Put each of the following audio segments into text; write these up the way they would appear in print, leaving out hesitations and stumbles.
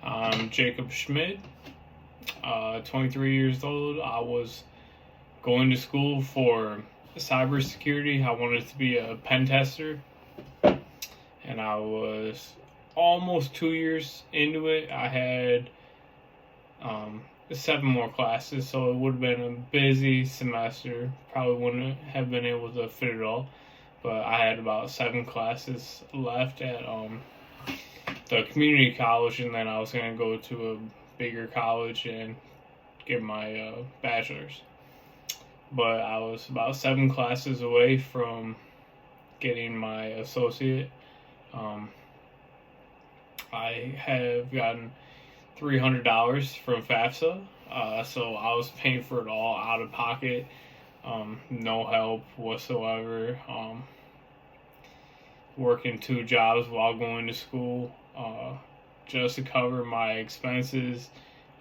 I'm Jacob Schmidt, 23 years old. I was going to school for cybersecurity. I wanted to be a pen tester, and I was almost 2 years into it. I had 7 more classes, so it would have been a busy semester. Probably wouldn't have been able to fit it all, but I had about 7 classes left at the community college, and then I was going to go to a bigger college and get my bachelor's. But I was about 7 classes away from getting my associate. I have gotten $300 from FAFSA, so I was paying for it all out of pocket, no help whatsoever. Working 2 jobs while going to school, just to cover my expenses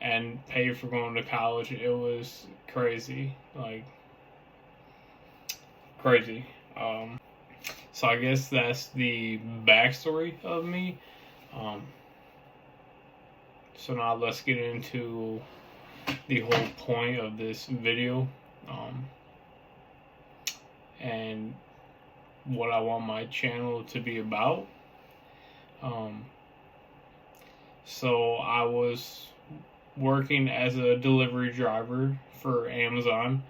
and pay for going to college. It was crazy, like crazy. So I guess that's the backstory of me. So now let's get into the whole point of this video, and what I want my channel to be about. So I was working as a delivery driver for Amazon,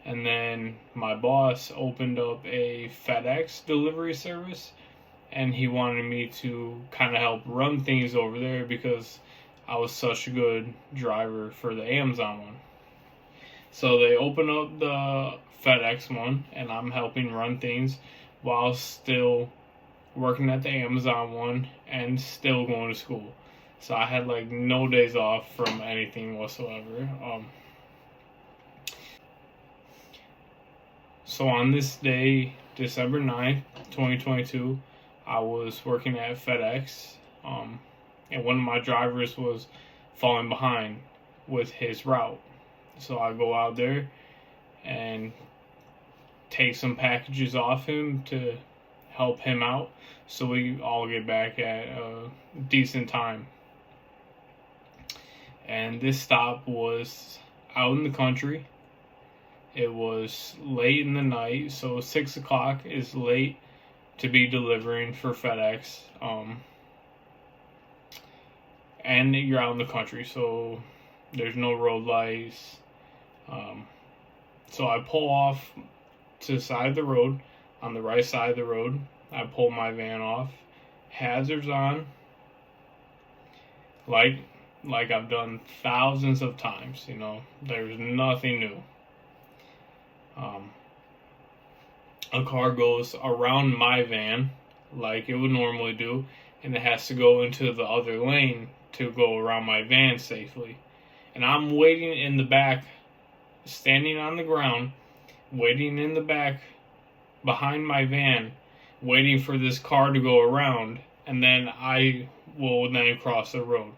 and then my boss opened up a FedEx delivery service, and he wanted me to kind of help run things over there because I was such a good driver for the Amazon one. So they opened up the FedEx one, and I'm helping run things while still working at the Amazon one and still going to school. So I had like no days off from anything whatsoever. So on this day, December 9th, 2022, I was working at FedEx, and one of my drivers was falling behind with his route. So I go out there and take some packages off him to help him out, so we all get back at a decent time. And this stop was out in the country. It was late in the night, so 6 o'clock is late to be delivering for FedEx. And you're out in the country, so there's no road lights. So I pull off to the side of the road, on the right side of the road. I pull my van off, hazards on, like I've done thousands of times. There's nothing new. A car goes around my van like it would normally do, and it has to go into the other lane to go around my van safely. And I'm waiting in the back, standing on the ground, waiting in the back behind my van, waiting for this car to go around, and then I will then cross the road,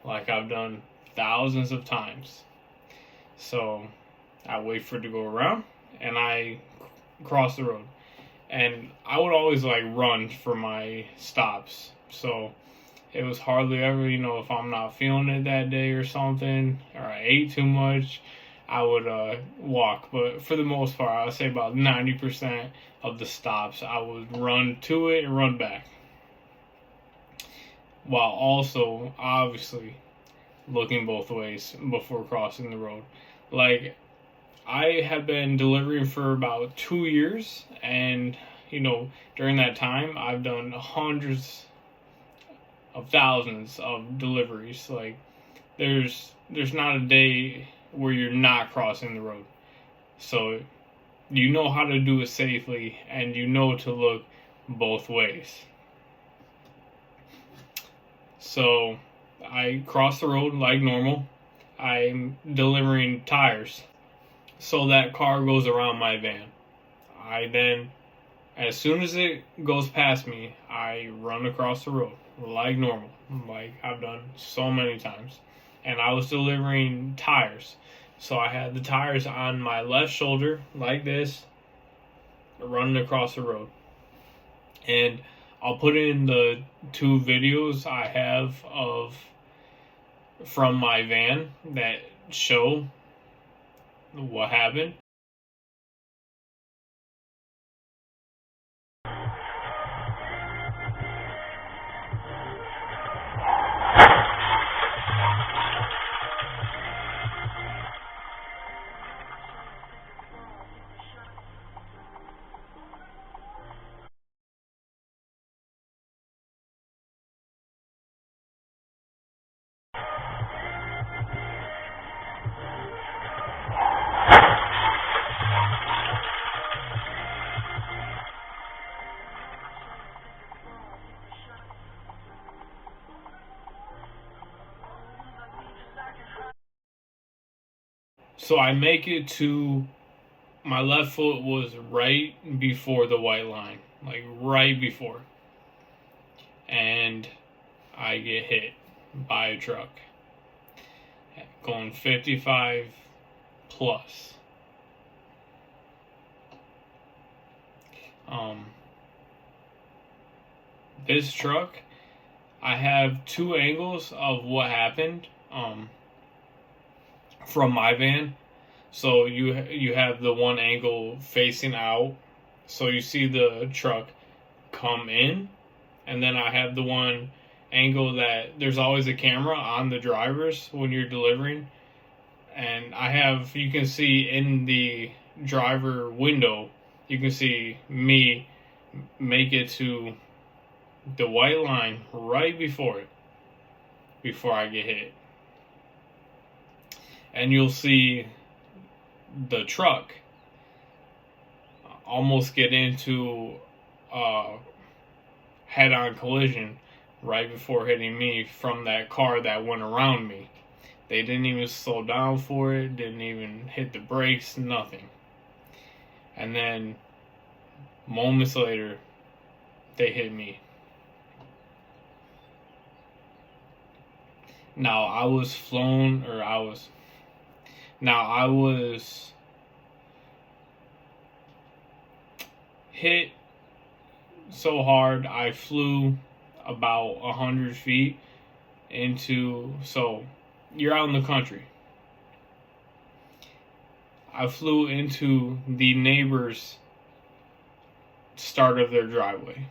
like I've done thousands of times. So I wait for it to go around, and I cross the road. And I would always run for my stops. So it was hardly ever, if I'm not feeling it that day or something, or I ate too much, I would walk. But for the most part, I would say about 90% of the stops, I would run to it and run back, while also obviously looking both ways before crossing the road. I have been delivering for about 2 years, and during that time I've done hundreds of thousands of deliveries. There's not a day where you're not crossing the road. So you know how to do it safely, and you know to look both ways. So I cross the road like normal. I'm delivering tires, so that car goes around my van. I then, as soon as it goes past me, I run across the road like normal, like I've done so many times. And I was delivering tires, so I had the tires on my left shoulder like this, running across the road. And I'll put in the 2 videos I have of from my van that show what happened. So I make it to my left foot was right before the white line, like right before, and I get hit by a truck going 55 plus. This truck, I have two angles of what happened from my van. So you have the one angle facing out, so you see the truck come in, and then I have the one angle that there's always a camera on the drivers when you're delivering, and you can see in the driver window, you can see me make it to the white line right before I get hit. And you'll see the truck almost get into a head-on collision right before hitting me from that car that went around me. They didn't even slow down for it, didn't even hit the brakes, nothing. And then moments later, they hit me. Now I was hit so hard I flew about 100 feet so you're out in the country. I flew into the neighbor's start of their driveway.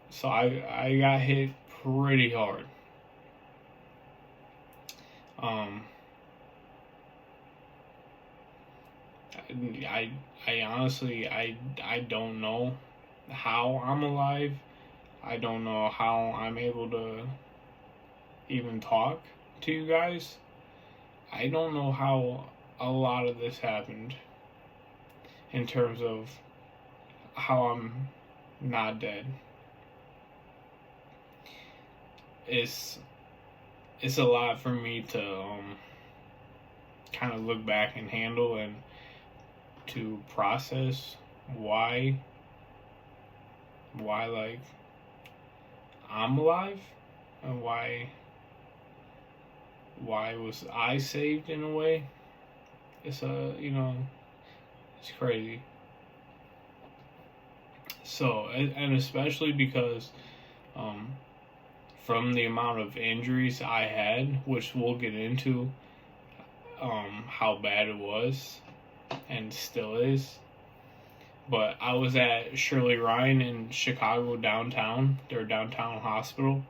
So I got hit pretty hard. I honestly I don't know how I'm alive. I don't know how I'm able to even talk to you guys. I don't know how a lot of this happened in terms of how I'm not dead. It's a lot for me to kind of look back and handle and to process why like I'm alive and why was I saved in a way. It's it's crazy. So, and especially because from the amount of injuries I had, which we'll get into how bad it was and still is. But I was at Shirley Ryan in Chicago downtown, their downtown hospital,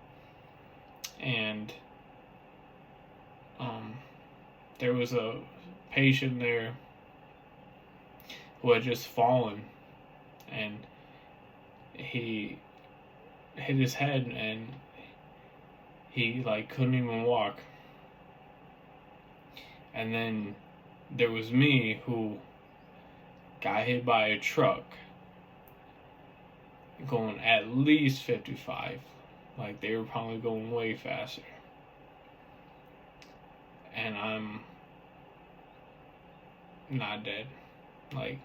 and there was a patient there who had just fallen, and he hit his head and he couldn't even walk. And then there was me who got hit by a truck going at least 55. Like, they were probably going way faster. And I'm not dead. Like,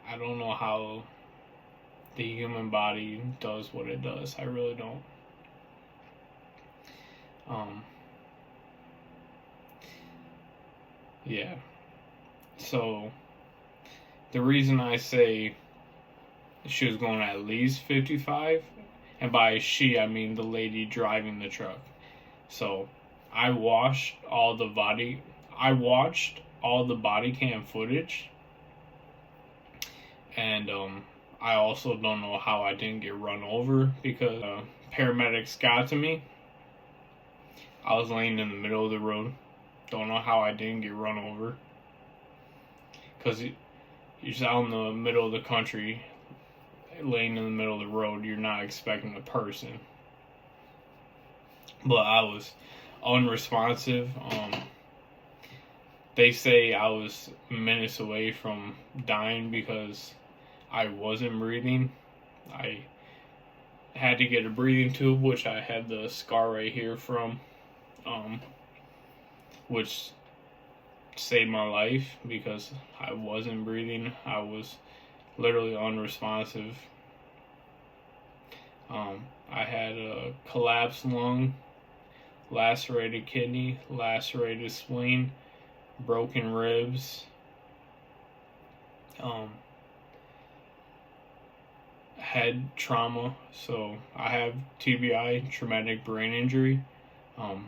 I don't know how the human body does what it does. I really don't. Yeah. So, the reason I say she was going at least 55 And by she, I mean the lady driving the truck. So I watched all the body cam footage, and I also don't know how I didn't get run over, because paramedics got to me. I was laying in the middle of the road. Don't know how I didn't get run over, because you're just out in the middle of the country, laying in the middle of the road. You're not expecting a person. But I was unresponsive. They say I was minutes away from dying because I wasn't breathing. I had to get a breathing tube, which I had the scar right here from, which saved my life because I wasn't breathing. I was literally unresponsive. I had a collapsed lung, lacerated kidney, lacerated spleen, broken ribs, head trauma. So I have TBI, traumatic brain injury,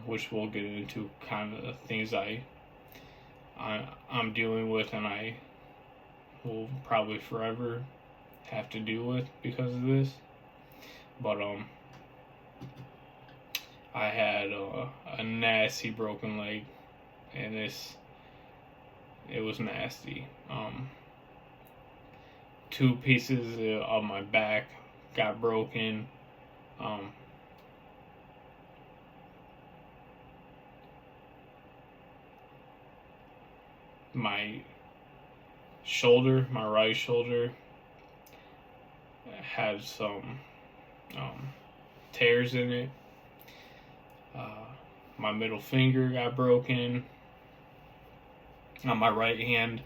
which we'll get into kind of the things I'm dealing with, and I will probably forever have to deal with because of this. But I had a nasty broken leg, and it was nasty. 2 pieces of my back got broken. My shoulder, my right shoulder, had some tears in it. My middle finger got broken on my right hand.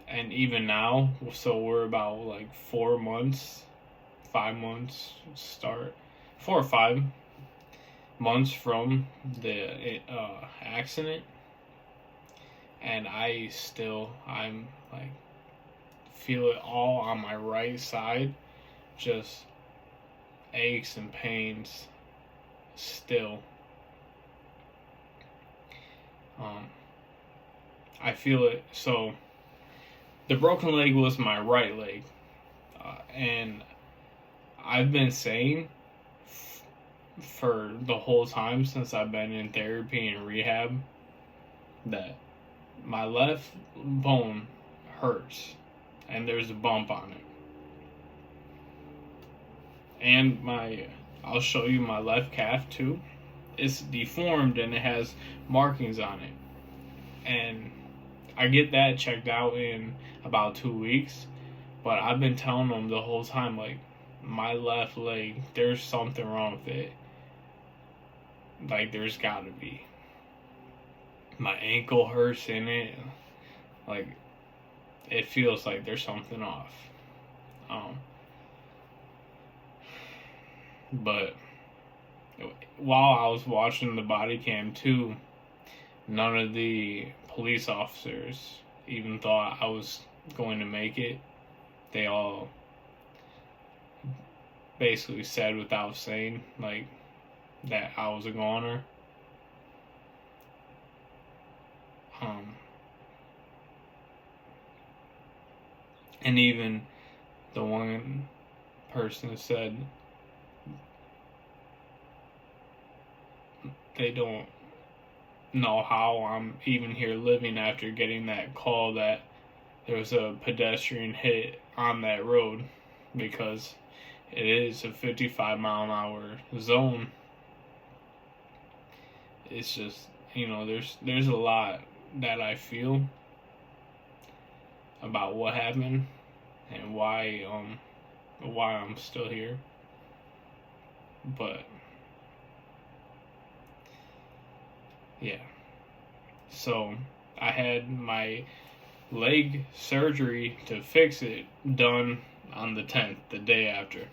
And even now, so we're about like 4 months, 5 months 4 or 5 months from the accident, and I'm like, feel it all on my right side, just aches and pains still. I feel it. So the broken leg was my right leg, and I've been saying for the whole time since I've been in therapy and rehab that my left bone hurts, and there's a bump on it. And I'll show you my left calf too. It's deformed and it has markings on it. And I get that checked out in about 2 weeks. But I've been telling them the whole time, like, my left leg, there's something wrong with it. Like, there's gotta be. My ankle hurts in it. Like, it feels like there's something off. But while I was watching the body cam too, none of the police officers even thought I was going to make it. They all basically said without saying, like, that I was a goner. And even the one person said they don't know how I'm even here living after getting that call that there was a pedestrian hit on that road, because it is a 55-mile-an-hour zone. It's just, there's a lot that I feel about what happened and why I'm still here. But yeah. So I had my leg surgery to fix it done on the 10th, the day after.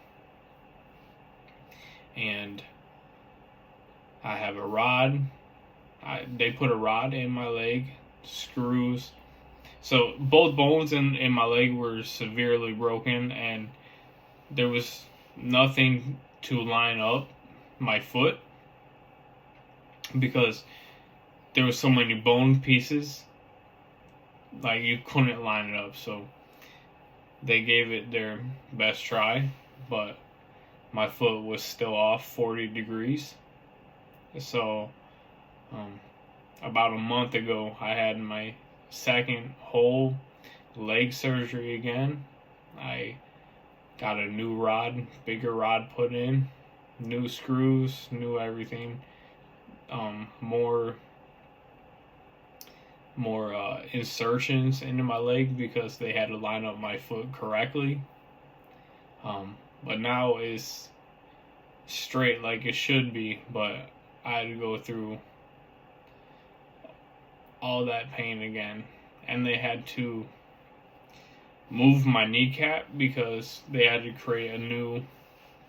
And I have a rod. They put a rod in my leg, screws. So both bones in my leg were severely broken, and there was nothing to line up my foot because there was so many bone pieces, like you couldn't line it up. So they gave it their best try, but my foot was still off 40 degrees. So about a month ago, I had my second whole leg surgery again. I got a new rod, bigger rod put in, new screws, new everything, more insertions into my leg because they had to line up my foot correctly. But now it's straight like it should be, but I had to go through all that pain again, and they had to move my kneecap because they had to create a new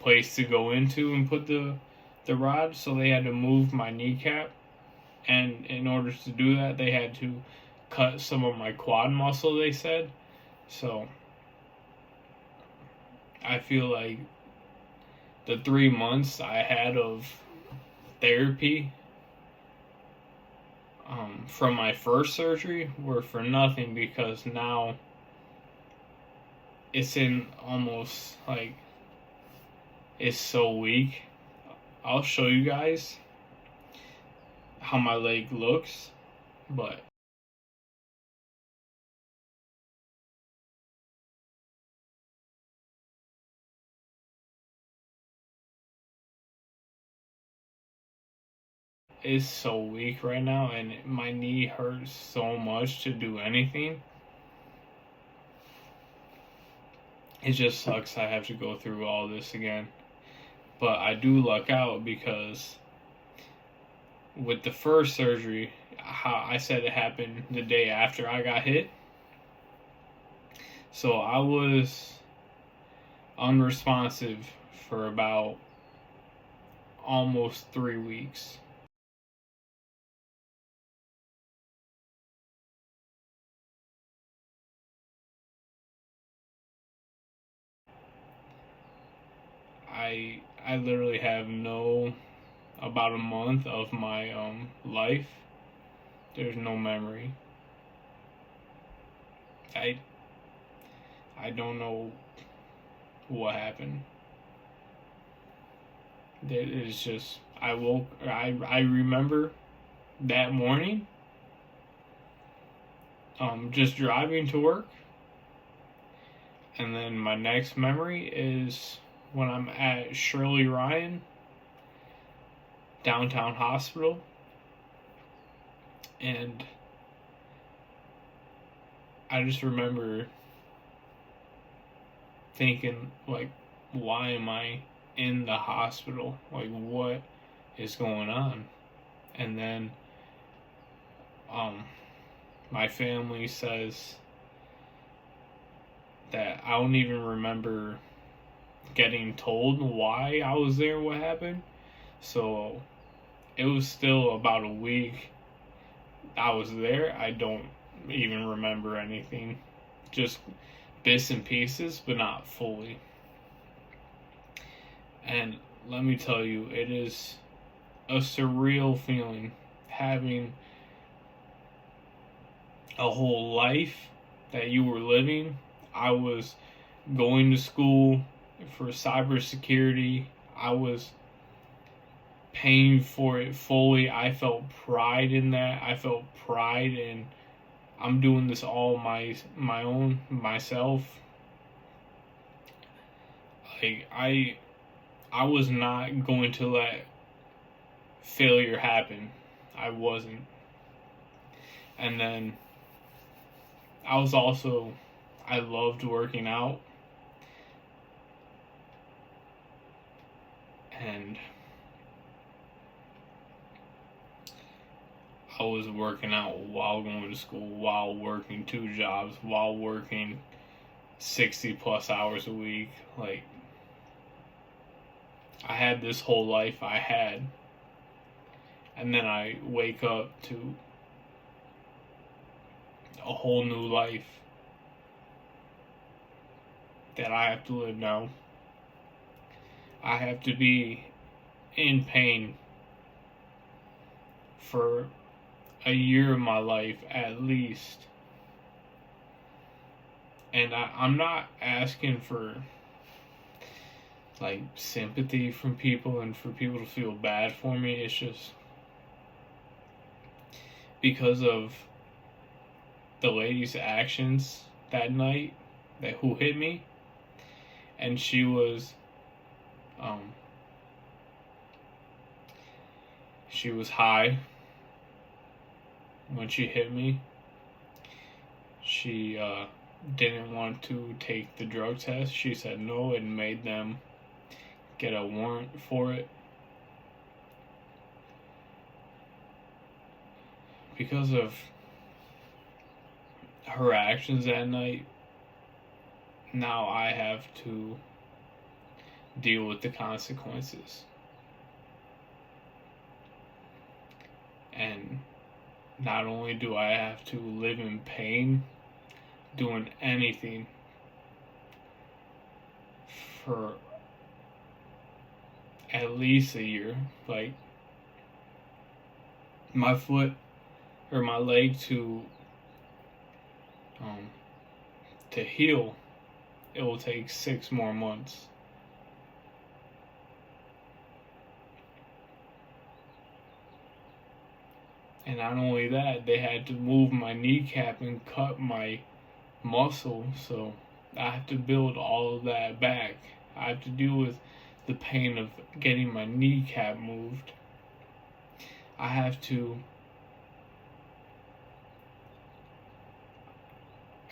place to go into and put the rod, so they had to move my kneecap, and in order to do that they had to cut some of my quad muscle, they said. So I feel like the 3 months I had of therapy from my first surgery were for nothing, because now it's in almost like it's so weak. I'll show you guys how my leg looks, but it's so weak right now, and my knee hurts so much to do anything. It just sucks I have to go through all this again. But I do luck out because with the first surgery, how I said it happened the day after I got hit. So I was unresponsive for about almost 3 weeks. I literally have about a month of my life. There's no memory. I I don't know what happened. It's just I remember that morning just driving to work, and then my next memory is when I'm at Shirley Ryan downtown hospital, and I just remember thinking, like, why am I in the hospital? Like, what is going on? And then my family says that I don't even remember getting told why I was there, what happened. So it was still about a week I was there. I don't even remember anything, just bits and pieces, but not fully. And let me tell you, it is a surreal feeling having a whole life that you were living. I was going to school for cybersecurity. I was paying for it fully. I felt pride in that. I felt pride in I'm doing this all my own myself. Like I was not going to let failure happen. I wasn't. And then I loved working out, and I was working out while going to school, while working 2 jobs, while working 60 plus hours a week. Like, I had this whole life I had, and then I wake up to a whole new life that I have to live now. I have to be in pain for a year of my life at least. And I'm not asking for like sympathy from people and for people to feel bad for me. It's just because of the lady's actions that night, that who hit me, and she was high when she hit me. She didn't want to take the drug test. She said no and made them get a warrant for it. Because of her actions that night, now I have to deal with the consequences. And not only do I have to live in pain doing anything for at least a year, like my foot or my leg to heal, it will take 6 more months. And not only that, they had to move my kneecap and cut my muscle, so I have to build all of that back. I have to deal with the pain of getting my kneecap moved. I have to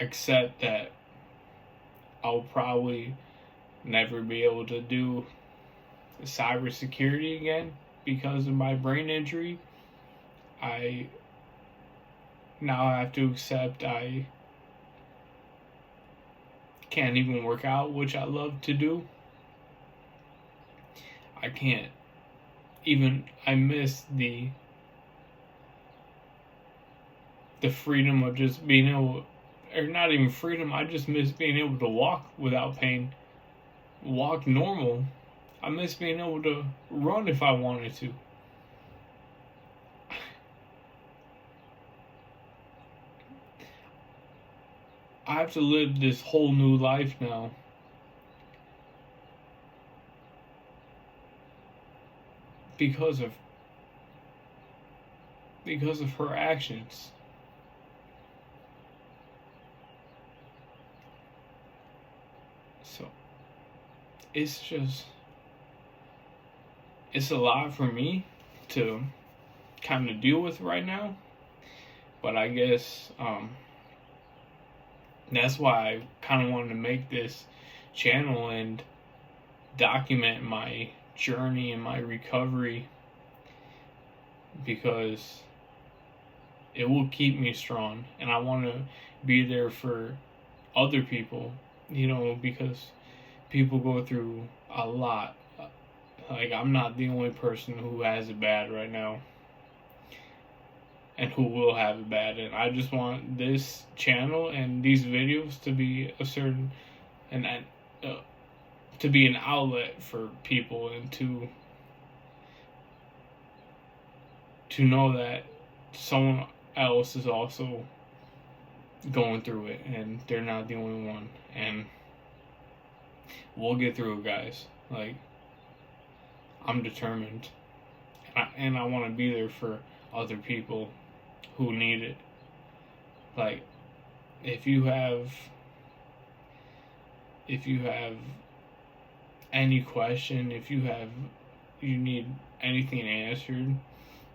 accept that I'll probably never be able to do cybersecurity again because of my brain injury. I now have to accept I can't even work out, which I love to do. I can't even, I miss the freedom of just being able, or not even freedom, I just miss being able to walk without pain, walk normal. I miss being able to run if I wanted to. I have to live this whole new life now. Because of her actions. So it's a lot for me to kind of deal with right now, but I guess that's why I kind of wanted to make this channel and document my journey and my recovery, because it will keep me strong, and I want to be there for other people, because people go through a lot. Like, I'm not the only person who has it bad right now and who will have it bad, and I just want this channel and these videos to be to be an outlet for people, and to know that someone else is also going through it and they're not the only one, and we'll get through it, guys. Like, I'm determined, and I want to be there for other people who need it. Like, if you have any question, if you need anything answered,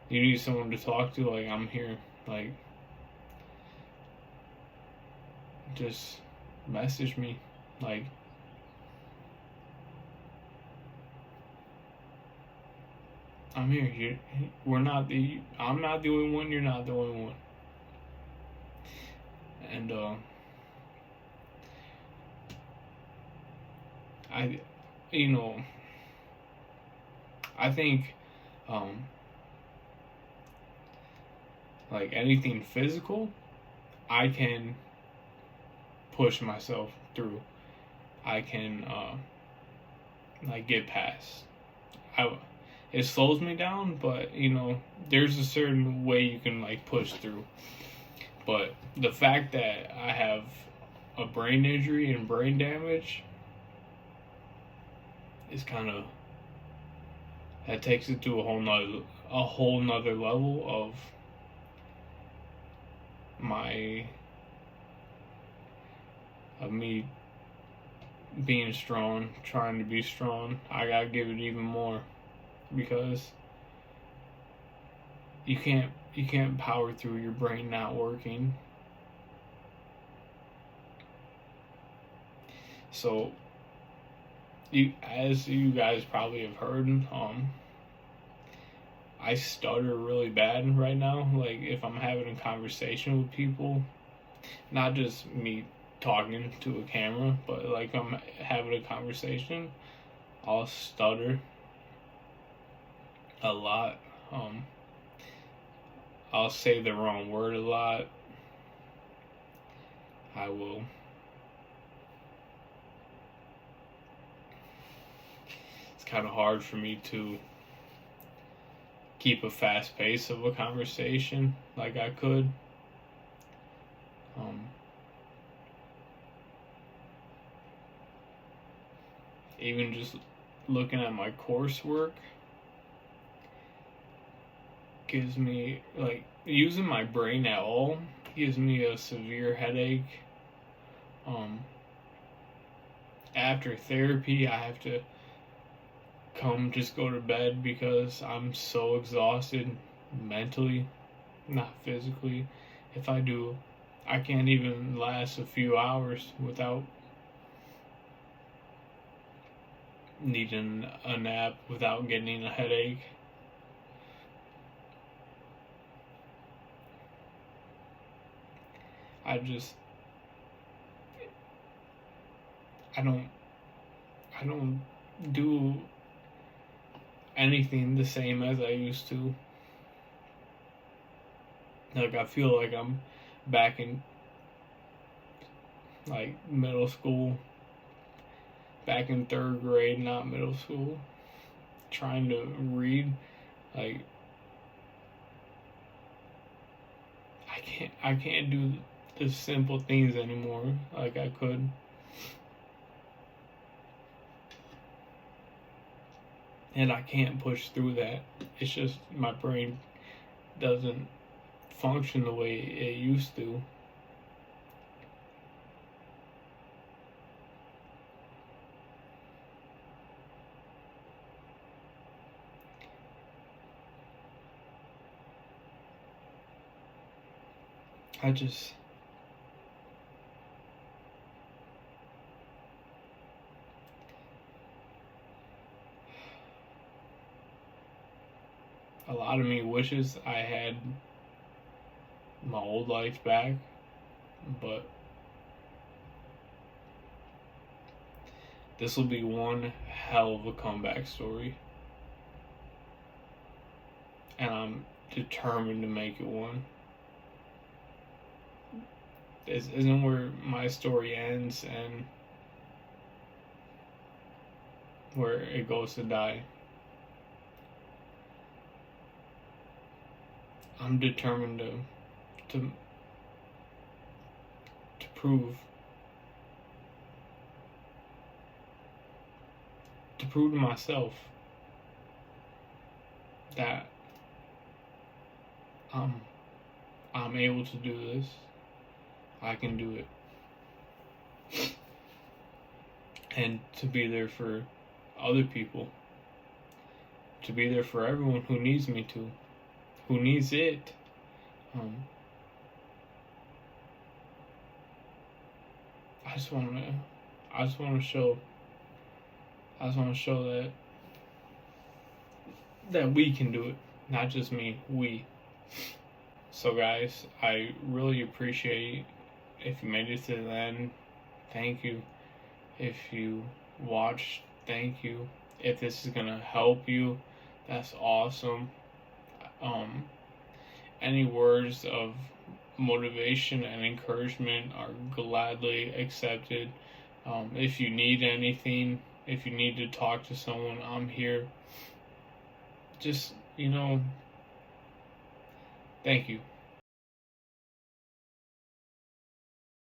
you need someone to talk to, like, I'm here. Like, just message me. Like, I'm here. I'm not the only one, you're not the only one. And I think like anything physical, I can push myself through. I can like get past. It slows me down, but there's a certain way you can like push through. But the fact that I have a brain injury and brain damage is kind of, that takes it to a whole nother level of me being strong, trying to be strong. I gotta give it even more, because you can't power through your brain not working. So as you guys probably have heard, I stutter really bad right now. Like if I'm having a conversation with people, not just me talking to a camera, but like I'm having a conversation, I'll stutter a lot. I'll say the wrong word a lot. It's kind of hard for me to keep a fast pace of a conversation like I could. Even just looking at my coursework gives me, like, using my brain at all gives me a severe headache. After therapy, I have to just go to bed because I'm so exhausted mentally, not physically. If I do, I can't even last a few hours without needing a nap, without getting a headache. I don't do anything the same as I used to. Like I feel like I'm back in like middle school, back in third grade, not middle school, trying to read. Like I can't do the simple things anymore like I could. And I can't push through that. It's just my brain doesn't function the way it used to. A lot of me wishes I had my old life back, but this will be one hell of a comeback story, and I'm determined to make it one. This isn't where my story ends and where it goes to die. I'm determined to prove to myself that I'm able to do this. I can do it. And to be there for other people. To be there for everyone who needs me to. Who needs it. I just want to show that we can do it, not just me, we. So guys, I really appreciate if you made it to the end. Thank you. If you watched, thank you. If this is gonna help you, that's awesome. Any words of motivation and encouragement are gladly accepted. If you need anything, if you need to talk to someone, I'm here. Just, thank you.